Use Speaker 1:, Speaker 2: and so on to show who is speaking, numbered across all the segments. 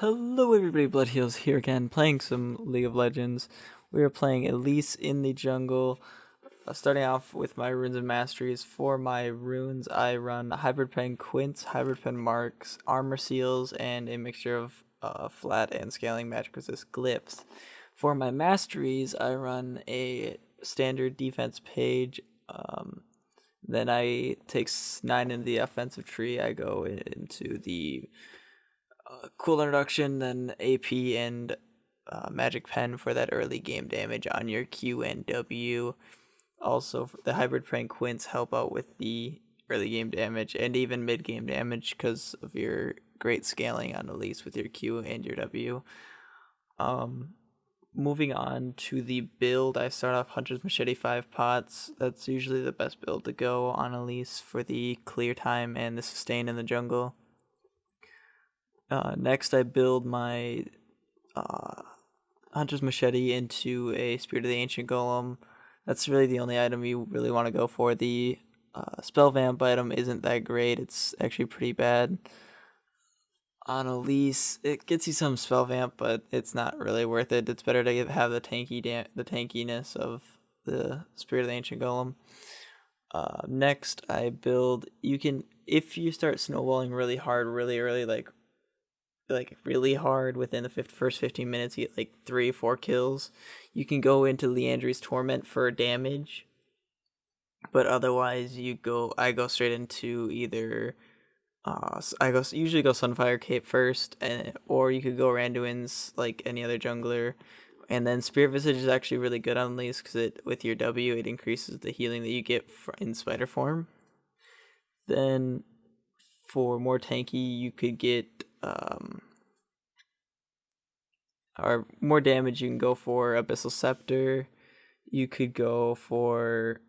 Speaker 1: Hello everybody, Blood Heals here again, playing some League of Legends. We are playing Elise in the jungle. Starting off with my runes and masteries. For my runes, I run Hybrid Pen Quints, Hybrid Pen Marks, Armor Seals, and a mixture of flat and scaling magic resist glyphs. For my masteries, I run a standard defense page. Then I take 9 in the offensive tree. I go into the cool introduction, then AP and Magic Pen for that early game damage on your Q and W. Also, the Hybrid Prank Quints help out with the early game damage and even mid game damage because of your great scaling on Elise with your Q and your W. Moving on to the build, I start off Hunter's Machete 5 pots. That's usually the best build to go on Elise for the clear time and the sustain in the jungle. Next, I build my Hunter's Machete into a Spirit of the Ancient Golem. That's really the only item you really want to go for. The Spell Vamp item isn't that great. It's actually pretty bad. On Elise, it gets you some Spell Vamp, but it's not really worth it. It's better to have the tankiness of the Spirit of the Ancient Golem. Next, I build. If you start snowballing really hard, really early, like really hard within the first 15 minutes, you get like 3-4 kills, you can go into Leandry's Torment for damage. But otherwise, I go straight into either usually go Sunfire Cape first, or you could go Randuin's like any other jungler. And then Spirit Visage is actually really good on these because with your W it increases the healing that you get in spider form. Then for more tanky, you could get or more damage, you can go for Abyssal Scepter. You could go for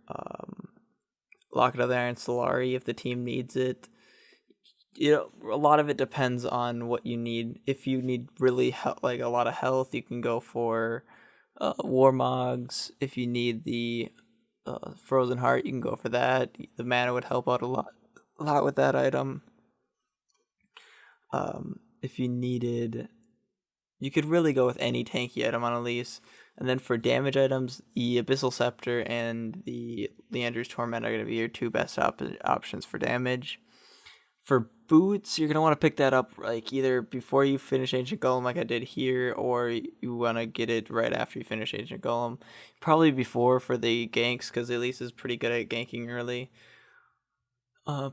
Speaker 1: Locket of the Iron Solari if the team needs it. A lot of it depends on what you need. If you need really like a lot of health, you can go for Warmogs. If you need the Frozen Heart, you can go for that. The mana would help out a lot with that item. If you needed, you could really go with any tanky item on Elise. And then for damage items, the Abyssal Scepter and the Leander's Torment are going to be your two best options for damage. For boots, you're going to want to pick that up like either before you finish Ancient Golem like I did here, or you want to get it right after you finish Ancient Golem. Probably before for the ganks, because Elise is pretty good at ganking early.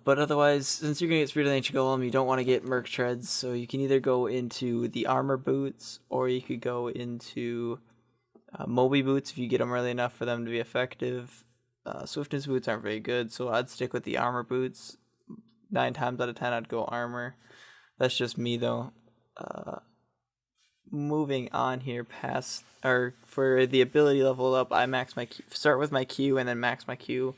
Speaker 1: But otherwise, since you're going to get Spirit of the Ancient Golem, you don't want to get Merc Treads, so you can either go into the Armor Boots, or you could go into Moby Boots if you get them early enough for them to be effective. Swiftness Boots aren't very good, so I'd stick with the Armor Boots. 9 times out of 10, I'd go Armor. That's just me, though. Moving on here for the ability level up, I max my Q, start with my Q and then max my Q.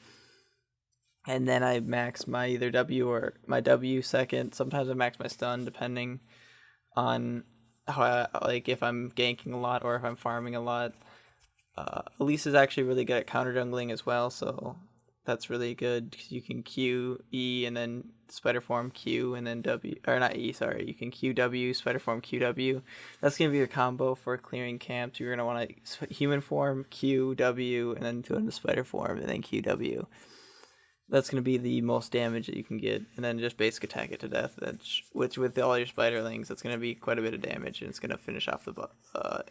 Speaker 1: And then I max my either W or my W second. Sometimes I max my stun depending on how if I'm ganking a lot or if I'm farming a lot. Elise is actually really good at counter jungling as well, so that's really good because you can Q, E, and then spider form Q, and then W, or not E, sorry. You can Q, W, spider form, Q, W. That's going to be your combo for clearing camps. You're going to want to human form, Q, W, and then go into spider form, and then Q, W. That's going to be the most damage that you can get, and then just basic attack it to death. Which with all your spiderlings, that's going to be quite a bit of damage, and it's going to finish off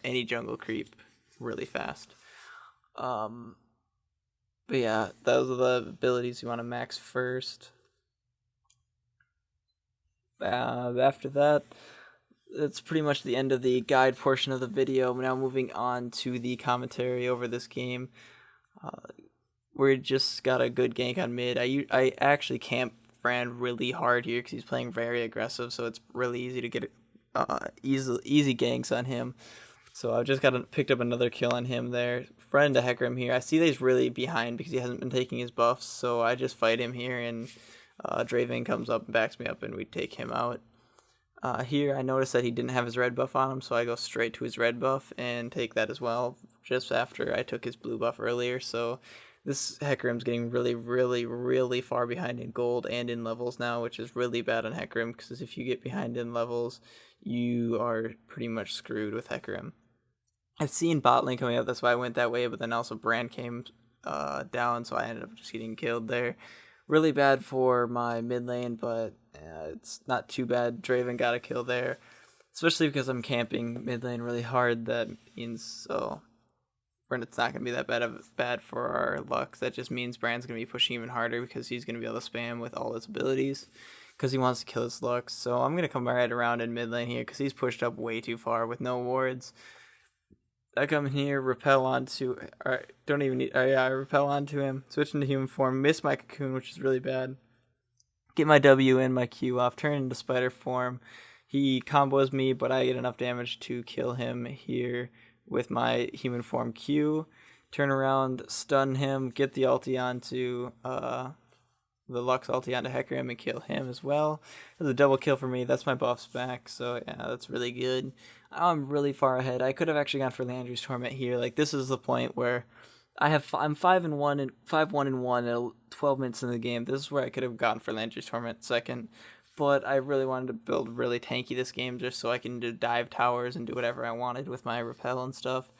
Speaker 1: any jungle creep really fast. But yeah, those are the abilities you want to max first. After that, that's pretty much the end of the guide portion of the video. Now moving on to the commentary over this game. We just got a good gank on mid. I actually camp Brand really hard here because he's playing very aggressive, so it's really easy to get easy ganks on him. So I've just picked up another kill on him there. Friend to Hecarim here. I see that he's really behind because he hasn't been taking his buffs, so I just fight him here, and Draven comes up and backs me up, and we take him out. Here I noticed that he didn't have his red buff on him, so I go straight to his red buff and take that as well, just after I took his blue buff earlier. So This Hecarim's getting really, really, really far behind in gold and in levels now, which is really bad on Hecarim, because if you get behind in levels, you are pretty much screwed with Hecarim. I've seen bot lane coming up, that's why I went that way, but then also Brand came down, so I ended up just getting killed there. Really bad for my mid lane, but it's not too bad. Draven got a kill there, especially because I'm camping mid lane really hard. That means so it's not going to be that bad for our luck. That just means Brand's going to be pushing even harder because he's going to be able to spam with all his abilities because he wants to kill his Lux. So I'm going to come right around in mid lane here because he's pushed up way too far with no wards. I come in here, repel onto, alright, don't even need, I repel onto him, switch into human form, miss my cocoon, which is really bad. Get my W and my Q off, turn into spider form. He combos me, but I get enough damage to kill him here with my human form Q. Turn around, stun him, get the ulti onto, the Lux ulti onto Hecarim and kill him as well. That's a double kill for me. That's my buffs back, so yeah, that's really good. I'm really far ahead. I could have actually gone for Landry's Torment here. Like, this is the point where I'm 5-1 and 5-1-1 at 12 minutes in the game. This is where I could have gone for Landry's Torment second, but I really wanted to build really tanky this game just so I can do dive towers and do whatever I wanted with my repel and stuff.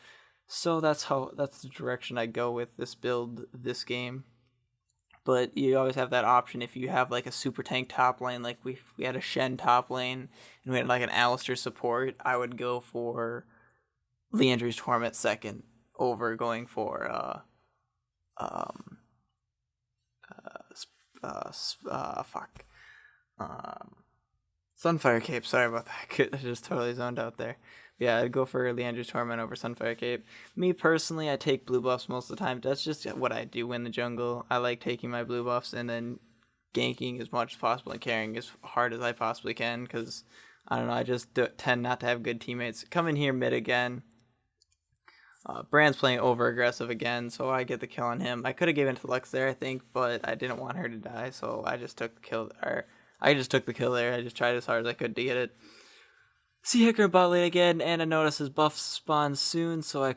Speaker 1: So that's the direction I go with this build this game. But you always have that option if you have like a super tank top lane, like we had a Shen top lane and we had like an Alistar support, I would go for Leandry's Torment second over going for Sunfire Cape. Sorry about that. I just totally zoned out there. Yeah, I'd go for Leandry's Torment over Sunfire Cape. Me personally, I take blue buffs most of the time. That's just what I do in the jungle. I like taking my blue buffs and then ganking as much as possible and carrying as hard as I possibly can because, I don't know, I just tend not to have good teammates. Come in here mid again. Brand's playing over-aggressive again, so I get the kill on him. I could have given it to Lux there, I think, but I didn't want her to die, so I just took the kill. I just took the kill there. I just tried as hard as I could to get it. See Hecarim bot lane again, and I notice his buff spawns soon, so I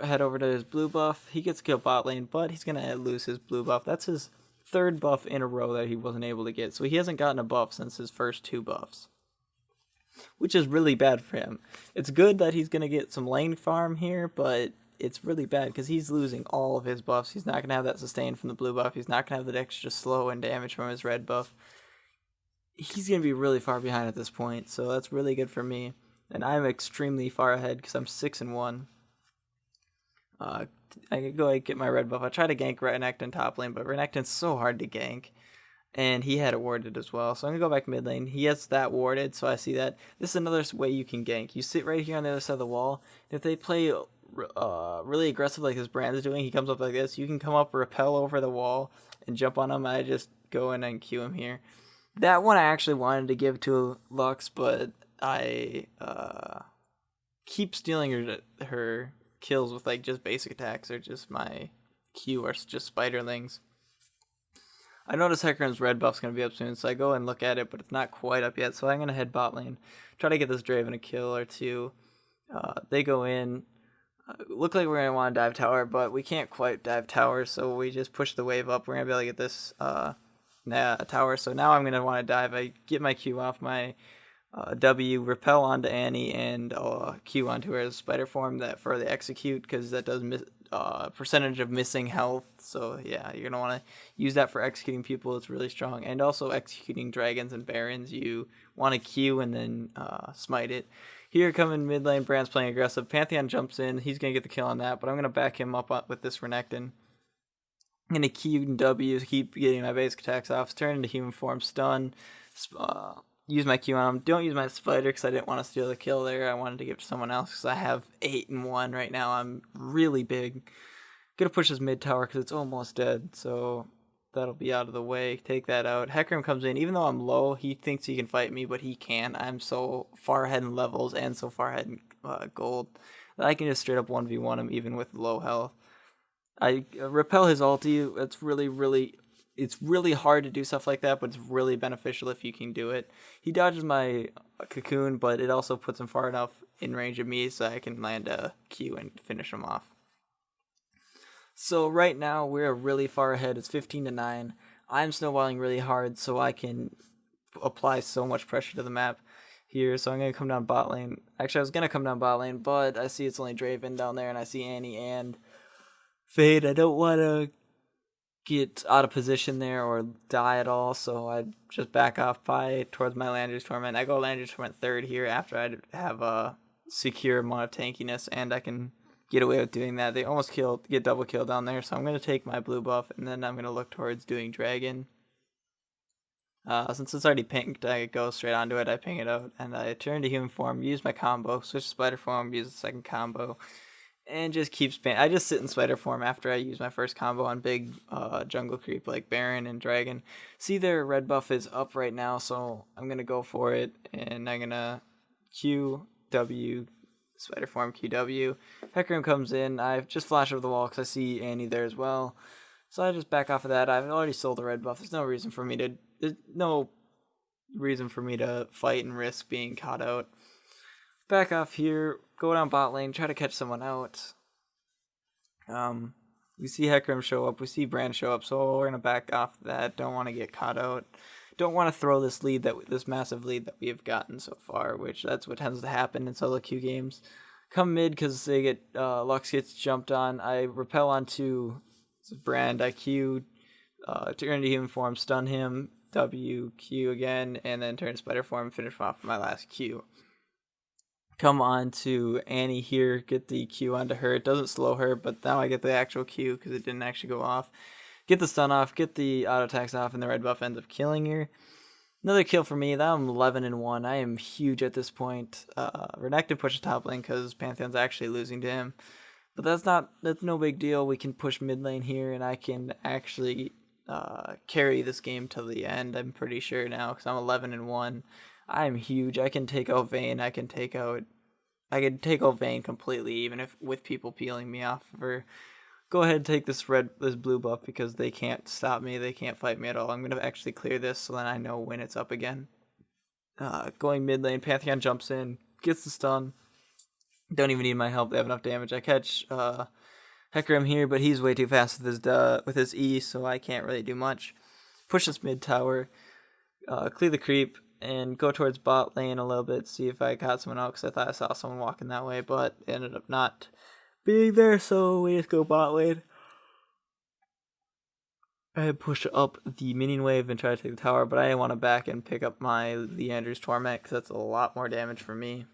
Speaker 1: head over to his blue buff. He gets killed bot lane, but he's going to lose his blue buff. That's his third buff in a row that he wasn't able to get, so he hasn't gotten a buff since his first two buffs, which is really bad for him. It's good that he's going to get some lane farm here, but it's really bad because he's losing all of his buffs. He's not going to have that sustain from the blue buff. He's not going to have that extra slow and damage from his red buff. He's going to be really far behind at this point, so that's really good for me. And I'm extremely far ahead because I'm 6-1. I could go get my red buff. I try to gank Renekton top lane, but Renekton's so hard to gank. And he had it warded as well. So I'm going to go back mid lane. He has that warded, so I see that. This is another way you can gank. You sit right here on the other side of the wall. If they play really aggressive like this Brand's doing, he comes up like this. You can come up, repel over the wall, and jump on him. I just go in and Q him here. That one I actually wanted to give to Lux, but I keep stealing her kills with like just basic attacks or just my Q or just spiderlings. I notice Hecarim's red buff's going to be up soon, so I go and look at it, but it's not quite up yet, so I'm going to head bot lane. Try to get this Draven a kill or two. They go in. Look like we're going to want to dive tower, but we can't quite dive tower, so we just push the wave up. We're going to be able to get this tower, so now I'm going to want to dive. I get my Q off my W, repel onto Annie, and Q onto her spider form that for the execute, because that does percentage of missing health. So yeah, you're going to want to use that for executing people. It's really strong. And also executing dragons and barons, you want to Q and then smite it. Here coming mid lane, Brand's playing aggressive. Pantheon jumps in. He's going to get the kill on that, but I'm going to back him up with this Renekton. I'm going to Q and W, keep getting my basic attacks off, turn into human form, stun, use my Q on him. Don't use my spider because I didn't want to steal the kill there. I wanted to give it to someone else because I have 8-1 right now. I'm really big. Gonna push his mid tower because it's almost dead, so that'll be out of the way. Take that out. Hecarim comes in. Even though I'm low, he thinks he can fight me, but he can't. I'm so far ahead in levels and so far ahead in gold that I can just straight up 1v1 him even with low health. I repel his ulti. It's really hard to do stuff like that, but it's really beneficial if you can do it. He dodges my cocoon, but it also puts him far enough in range of me so I can land a Q and finish him off. So right now we're really far ahead. It's 15-9. I'm snowballing really hard so I can apply so much pressure to the map here. So I'm gonna come down bot lane. Actually, I was gonna come down bot lane, but I see it's only Draven down there, and I see Annie and Fade. I don't want to get out of position there or die at all, so I just back off by towards my Landry's Torment. I go Landry's Torment third here after I have a secure amount of tankiness, and I can get away with doing that. They almost get double kill down there, so I'm going to take my blue buff, and then I'm going to look towards doing Dragon. Since it's already pinked, I go straight onto it. I ping it out, and I turn to human form, use my combo, switch to spider form, use the second combo, and just keep spamming. I just sit in spider form after I use my first combo on big jungle creep like Baron and Dragon. See, their red buff is up right now, so I'm going to go for it, and I'm going to QW, spider form QW. Hecarim comes in. I just flash over the wall because I see Annie there as well. So I just back off of that. I've already sold the red buff. There's no reason for me to fight and risk being caught out. Back off here, go down bot lane, try to catch someone out. We see Hecarim show up, we see Brand show up, so we're gonna back off that. Don't want to get caught out. Don't want to throw this massive lead that we have gotten so far, which that's what tends to happen in solo queue games. Come mid because they get Lux gets jumped on. I repel onto Brand. I Q, turn into human form, stun him, W, Q again, and then turn to spider form, finish off my last Q. Come on to Annie here, get the Q onto her. It doesn't slow her, but now I get the actual Q because it didn't actually go off. Get the stun off, get the auto attacks off, and the red buff ends up killing her. Another kill for me. Now I'm 11-1. I am huge at this point. Renekton pushes top lane because Pantheon's actually losing to him. But that's no big deal. We can push mid lane here, and I can actually carry this game till the end. I'm pretty sure now because I'm 11-1. I'm huge. I can take out Vayne. I can take out Vayne completely, even if with people peeling me off of her. Go ahead and take this blue buff because they can't stop me. They can't fight me at all. I'm gonna actually clear this so then I know when it's up again. Going mid lane, Pantheon jumps in, gets the stun. Don't even need my help. They have enough damage. I catch Hecarim here, but he's way too fast with his E, so I can't really do much. Push this mid tower, clear the creep, and go towards bot lane a little bit, see if I caught someone out, because I thought I saw someone walking that way, but it ended up not being there, so we just go bot lane. I push up the minion wave and try to take the tower, but I didn't want to back and pick up my Leandry's Torment, because that's a lot more damage for me.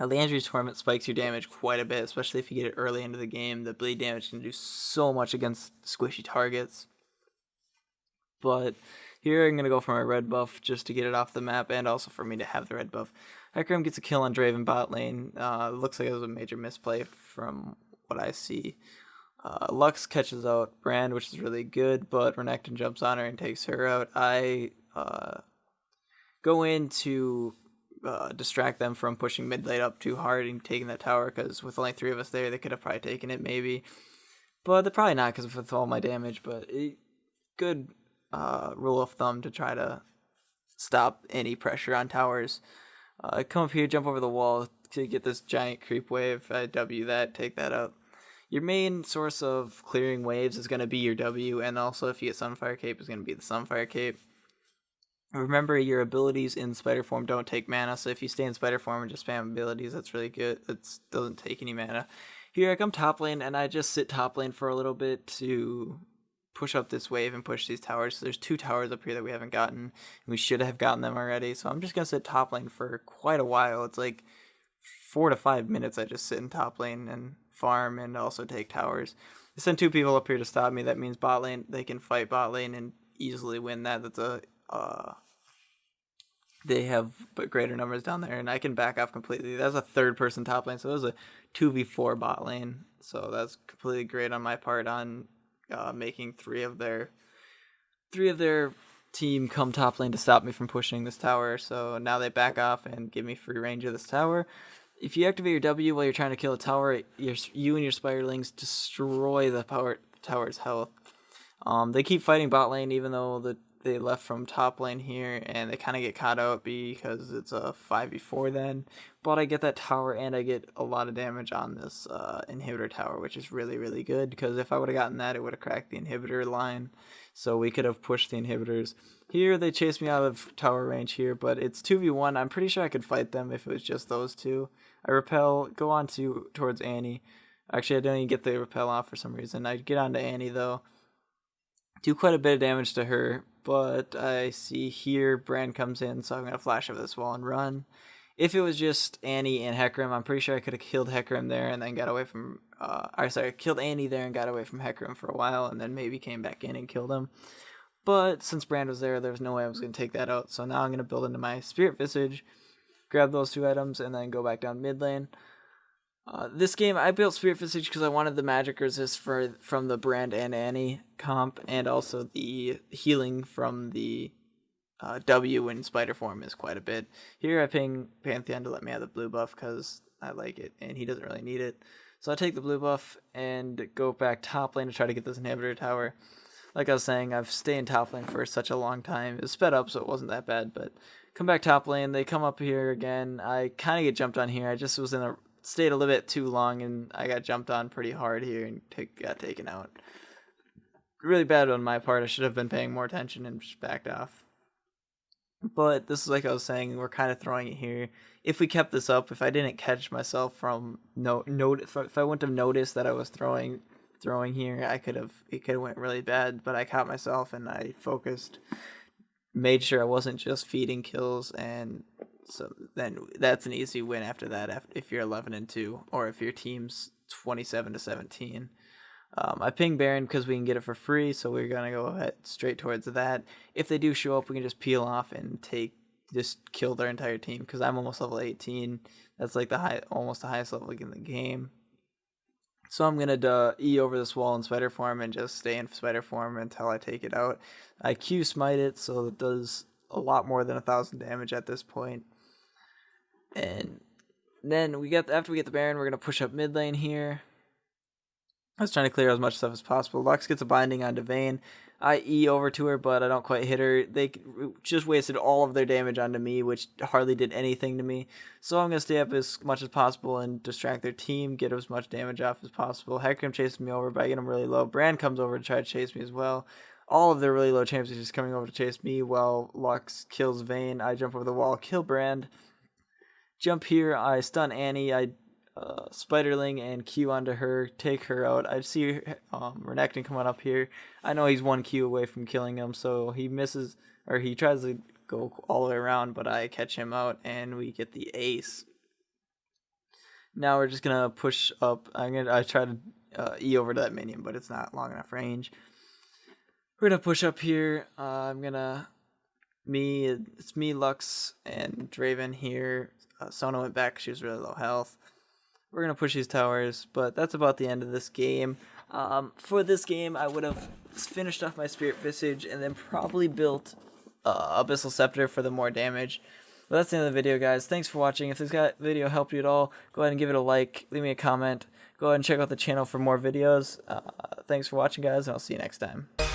Speaker 1: Leandry's Torment spikes your damage quite a bit, especially if you get it early into the game. The bleed damage can do so much against squishy targets. But here I'm going to go for my red buff just to get it off the map and also for me to have the red buff. Hecarim gets a kill on Draven bot lane. Looks like it was a major misplay from what I see. Lux catches out Brand, which is really good, but Renekton jumps on her and takes her out. I go in to distract them from pushing mid lane up too hard and taking that tower, because with only 3 of us there, they could have probably taken it maybe. But they're probably not because with all my damage, but good rule of thumb to try to stop any pressure on towers. I come up here, jump over the wall to get this giant creep wave. I W that, take that out. Your main source of clearing waves is going to be your W, and also if you get Sunfire Cape, is going to be the Sunfire Cape. Remember, your abilities in spider form don't take mana, so if you stay in spider form and just spam abilities, that's really good. It doesn't take any mana. Here I come top lane, and I just sit top lane for a little bit to push up this wave and push these towers. So there's 2 towers up here that we haven't gotten, and we should have gotten them already. So I'm just going to sit top lane for quite a while. It's like 4 to 5 minutes I just sit in top lane and farm and also take towers. I send 2 people up here to stop me. That means bot lane, they can fight bot lane and easily win that. That's a they have greater numbers down there, and I can back off completely. That's a 3rd person top lane, so it was a 2v4 bot lane. So that's completely great on my part on making 3 of their team come top lane to stop me from pushing this tower. So now they back off and give me free range of this tower. If you activate your W while you're trying to kill a tower, you and your spiderlings destroy the tower's health. They keep fighting bot lane even though they left from top lane here, and they kind of get caught out because it's a 5v4 then. But I get that tower, and I get a lot of damage on this inhibitor tower, which is really, really good, because if I would have gotten that, it would have cracked the inhibitor line, so we could have pushed the inhibitors. Here, they chased me out of tower range here, but it's 2v1. I'm pretty sure I could fight them if it was just those two. I repel, go on towards Annie. Actually, I didn't even get the repel off for some reason. I get onto Annie, though. Do quite a bit of damage to her, but I see here Brand comes in, so I'm going to flash over this wall and run. If it was just Annie and Hecarim, I'm pretty sure I could have killed Hecarim there and then got away from... killed Annie there and got away from Hecarim for a while, and then maybe came back in and killed him. But since Brand was there was no way I was going to take that out, so now I'm going to build into my Spirit Visage, grab those 2 items, and then go back down mid lane. This game, I built Spirit Visage because I wanted the magic resist from the Brand and Annie comp, and also the healing from the W in Spider form is quite a bit. Here I ping Pantheon to let me have the blue buff because I like it, and he doesn't really need it. So I take the blue buff and go back top lane to try to get this inhibitor tower. Like I was saying, I've stayed in top lane for such a long time. It was sped up, so it wasn't that bad, but come back top lane, they come up here again. I kind of get jumped on here. I just was stayed a little bit too long, and I got jumped on pretty hard here and got taken out. Really bad on my part. I should have been paying more attention and just backed off. But this is like I was saying, we're kind of throwing it here. If we kept this up, if I didn't catch myself from if I wouldn't have noticed that I was throwing here, it could have went really bad. But I caught myself and I focused, made sure I wasn't just feeding kills, and so then that's an easy win after that. If you're 11-2, or if your team's 27-17. I ping Baron because we can get it for free, so we're gonna go ahead straight towards that. If they do show up, we can just peel off and just kill their entire team, because I'm almost level 18. That's like almost the highest level in the game. So I'm gonna E over this wall in spider form and just stay in spider form until I take it out. I Q smite it, so it does a lot more than 1,000 damage at this point. And then after we get the Baron, we're gonna push up mid lane here. I was trying to clear as much stuff as possible. Lux gets a binding onto Vayne. I E over to her, but I don't quite hit her. They just wasted all of their damage onto me, which hardly did anything to me. So I'm going to stay up as much as possible and distract their team, get as much damage off as possible. Hecarim chases me over, but I get him really low. Brand comes over to try to chase me as well. All of their really low champions just coming over to chase me while Lux kills Vayne. I jump over the wall, kill Brand. Jump here, I stun Annie. I Spiderling and Q onto her, take her out. I see Renekton coming up here. I know he's 1 Q away from killing him, so he misses, or he tries to go all the way around, but I catch him out and we get the ace. Now we're just gonna push up. I try to E over to that minion, but it's not long enough range. We're gonna push up here. It's me, Lux, and Draven here. Sona went back. She was really low health. We're going to push these towers, but that's about the end of this game. For this game, I would have finished off my Spirit Visage and then probably built Abyssal Scepter for the more damage. But that's the end of the video, guys. Thanks for watching. If this video helped you at all, go ahead and give it a like, leave me a comment. Go ahead and check out the channel for more videos. Thanks for watching, guys, and I'll see you next time.